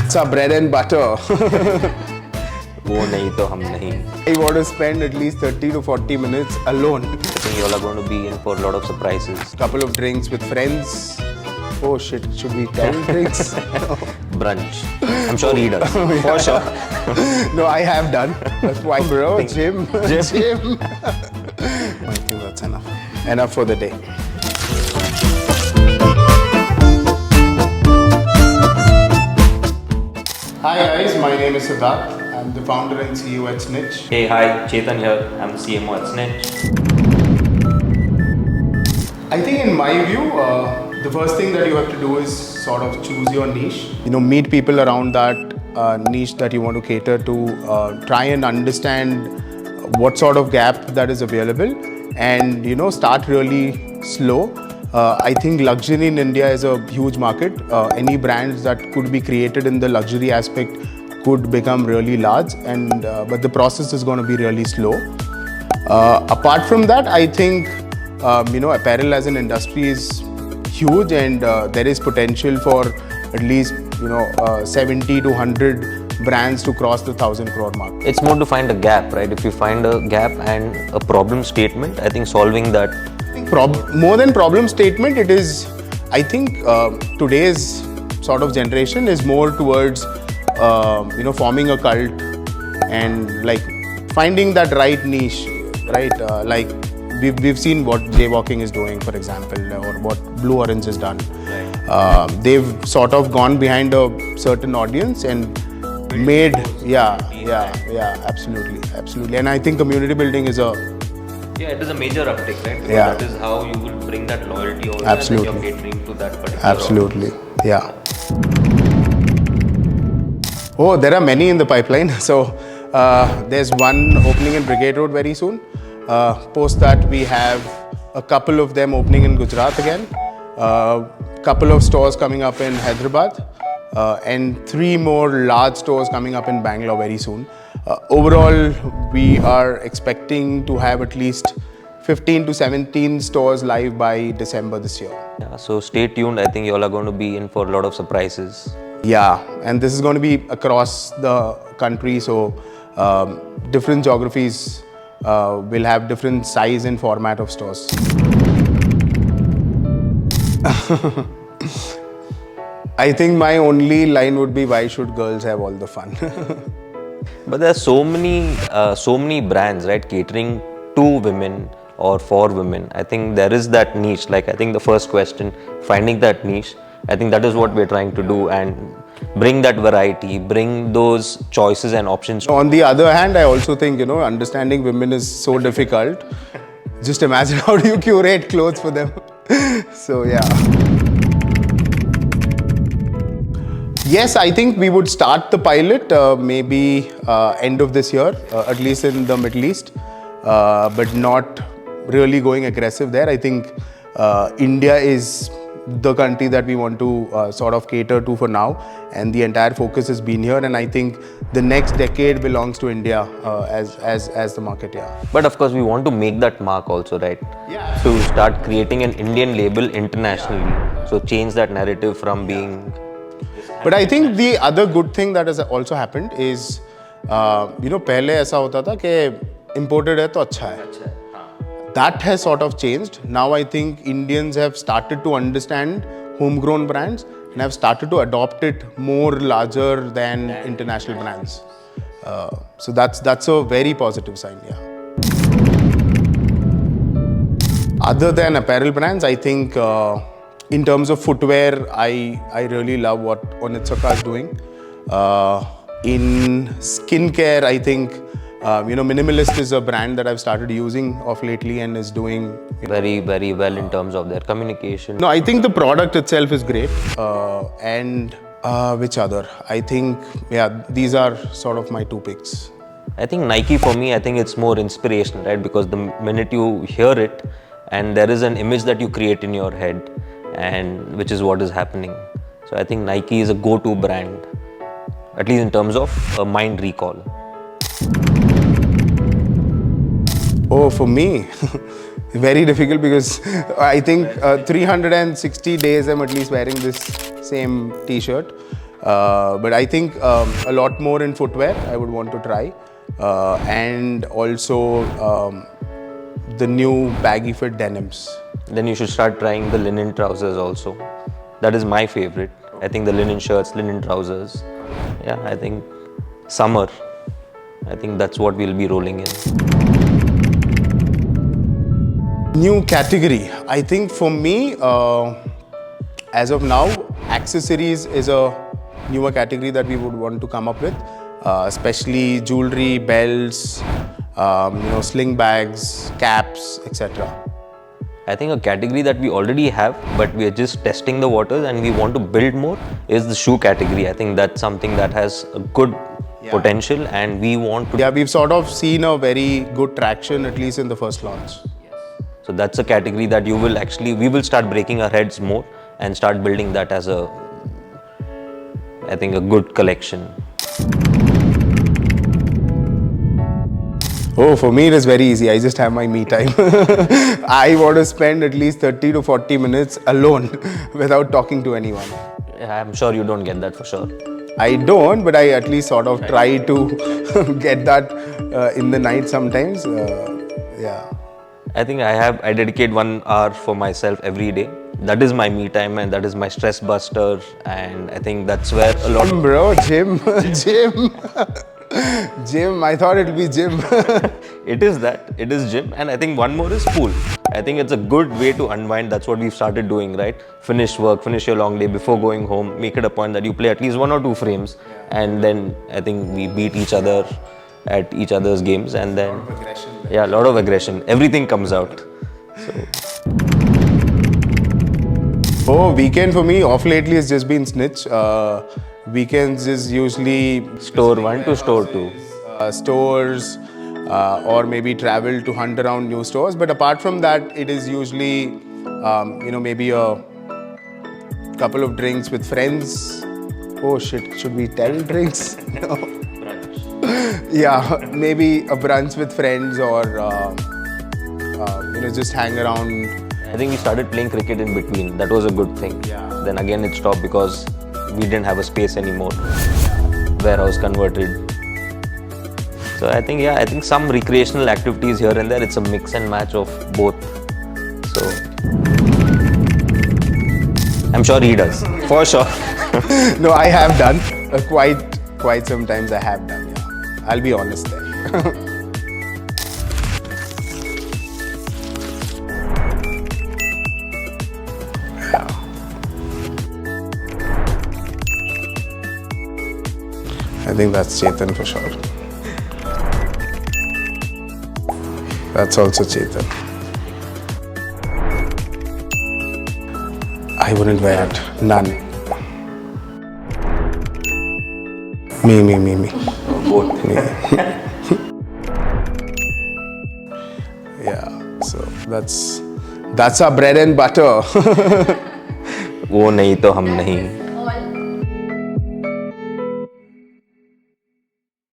It's our bread and butter. वो नहीं तो हम नहीं. I want to spend at least 30 to 40 minutes alone. I think you all are going to be in for a lot of surprises. Couple of drinks with friends. Oh shit, should we tell drinks? Brunch. I'm sure he does. For sure. No, I have done. That's why, bro. Gym. Gym. I think that's enough. Enough for the day. Hi guys, my name is Siddharth. I'm the founder and CEO at SNITCH. Hey, hi, Chetan here. I'm the CMO at Snitch. I think in my view, the first thing that you have to do is sort of choose your niche. Meet people around that niche that you want to cater to. Try and understand what sort of gap that is available, and start really slow. I think luxury in India is a huge market. Any brands that could be created in the luxury aspect could become really large, and but the process is going to be really slow. Apart from that, I think apparel as an industry is huge, and there is potential for at least 70 to 100 brands to cross the 1,000 crore mark. It's more to find a gap, right? If you find a gap and a problem statement, I think solving that. More than problem statement, it is, I think today's sort of generation is more towards forming a cult and like finding that right niche, right? Like we've seen what jaywalking is doing, for example, or what Blue Orange has done. Right. They've sort of gone behind a certain audience and made, absolutely. And I think community building is it is a major uptick, right? Because Yeah. that is how you will bring that loyalty also. Absolutely. And then you're catering to that particular Absolutely, audience. yeah. Oh, there are many in the pipeline. So there's one opening in Brigade Road very soon. Post that, we have a couple of them opening in Gujarat again. Couple of stores coming up in Hyderabad. And 3 more large stores coming up in Bangalore very soon. Overall, we are expecting to have at least 15 to 17 stores live by December this year. Yeah, so stay tuned. I think you all are going to be in for a lot of surprises. Yeah, and this is going to be across the country, so different geographies will have different size and format of stores. I think my only line would be, why should girls have all the fun? But there are so many brands, right, catering to women or for women. I think there is that niche. Like I think the first question, finding that niche, I think that is what we're trying to do, and bring that variety, bring those choices and options. On the other hand, I also think, understanding women is so difficult. Just imagine how do you curate clothes for them. So yeah. Yes, I think we would start the pilot maybe end of this year, at least in the Middle East, but not really going aggressive there. I think India is the country that we want to sort of cater to for now, and the entire focus has been here, and I think the next decade belongs to India as the market, yeah. But of course, we want to make that mark also, right? Yeah. To start creating an Indian label internationally. So change that narrative from being... But I think the other good thing that has also happened is, पहले ऐसा होता था कि imported है तो अच्छा है. That has sort of changed. Now I think Indians have started to understand homegrown brands and have started to adopt it more larger than international brands. So that's a very positive sign, yeah. Other than apparel brands, I think in terms of footwear, I really love what Onitsaka is doing. In skincare, I think Minimalist is a brand that I've started using of lately and is doing very, very well in terms of their communication. No, I think the product itself is great. And which other? I think, these are sort of my 2 picks. I think Nike for me, I think it's more inspirational, right? Because the minute you hear it, and there is an image that you create in your head, and which is what is happening. So I think Nike is a go-to brand, at least in terms of mind recall. Oh, for me, very difficult because I think 360 days I'm at least wearing this same t-shirt. But I think a lot more in footwear I would want to try, and also the new baggy fit denims. Then you should start trying the linen trousers also. That is my favorite. I think the linen shirts, linen trousers. Yeah, I think summer. I think that's what we'll be rolling in. New category. I think for me, as of now, accessories is a newer category that we would want to come up with, especially jewelry, belts, sling bags, caps, etc. I think a category that we already have, but we are just testing the waters and we want to build more, is the shoe category. I think that's something that has a good potential and we want to... Yeah, we've sort of seen a very good traction, at least in the first launch. So that's a category that we will start breaking our heads more and start building that as a good collection. Oh, for me it is very easy. I just have my me time. I want to spend at least 30 to 40 minutes alone without talking to anyone. I'm sure you don't get that for sure. I don't, but I at least sort of try to get that in the night sometimes. Yeah. I think I dedicate 1 hour for myself every day. That is my me time and that is my stress buster, and I think that's where a lot of... Bro, gym. Gym, I thought it would be gym. It is gym, and I think one more is pool. I think it's a good way to unwind. That's what we've started doing, right? Finish work, finish your long day, before going home, make it a point that you play at least 1 or 2 frames, and then I think we beat each other at each other's games, and then... a lot of aggression. Everything comes out. Oh, weekend for me, off lately has just been Snitch. Weekends is usually Store 1 to store 2. Stores, or maybe travel to hunt around new stores. But apart from that, it is usually, maybe a couple of drinks with friends. Oh shit, should we tell drinks? No. Yeah, maybe a brunch with friends, or just hang around. I think we started playing cricket in between. That was a good thing. Yeah. Then again it stopped because we didn't have a space anymore. Warehouse converted. So I think some recreational activities here and there. It's a mix and match of both. So I'm sure he does, for sure. No, I have done quite sometimes. I have done. Yeah, I'll be honest there. I think that's Chetan for sure. That's also Chetan. I wouldn't wear it. None. Me. Both. Me. Yeah, so that's our bread and butter. वो नहीं तो हम नहीं.